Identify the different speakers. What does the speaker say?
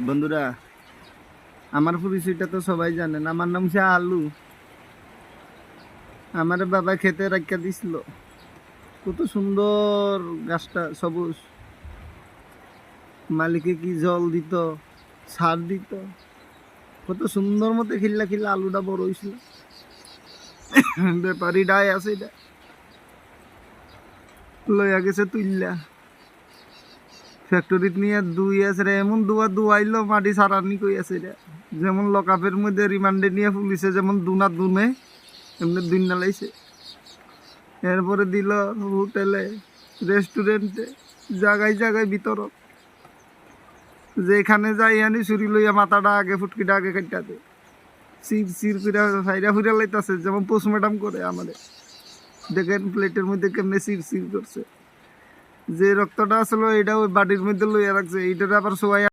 Speaker 1: বন্ধুরা, আমার পরিচয়টা তো সবাই জানেন। আমার নাম হচ্ছে আলু। আমার বাবা খেতে রাখা দিছিল। কত সুন্দর গাছটা, সবুজ। মালিকে কি জল দিত, সার দিত, কত সুন্দর মতো খিল্লা খিল্লা আলুটা বড় হয়েছিল। ব্যাপারী ডায় আছে, এটা লইয়া গেছে তুইল্লা ফ্যাক্টরিত নিয়ে দুই আছে রে। এমন দুয়াইলো মাটি সারানি কই আছে রে। যেমন লকআপের মধ্যে রিমান্ডে নিয়ে পুলিশে যেমন দুনা দুনে, এমনি দুই নালাইছে। এরপরে দিল হোটেলে, রেস্টুরেন্টে, জায়গায় জায়গায় বিতরণ। যেখানে যাই আনি ছুরি লইয়া মাথাটা আগে, ফুটকিটা আগে কাটটা দে। সির সির ফিরা ফাইরা ফিরা লাইতাছে, যেমন পোস্টমর্টম করে আমাদের। দেখেন প্লেটের মধ্যে কেমনে সির সির করছে। যে রক্তটা আসলে এটা ওই বাটির মধ্যে লইয়া রাখছে, এইটার আবার সবাই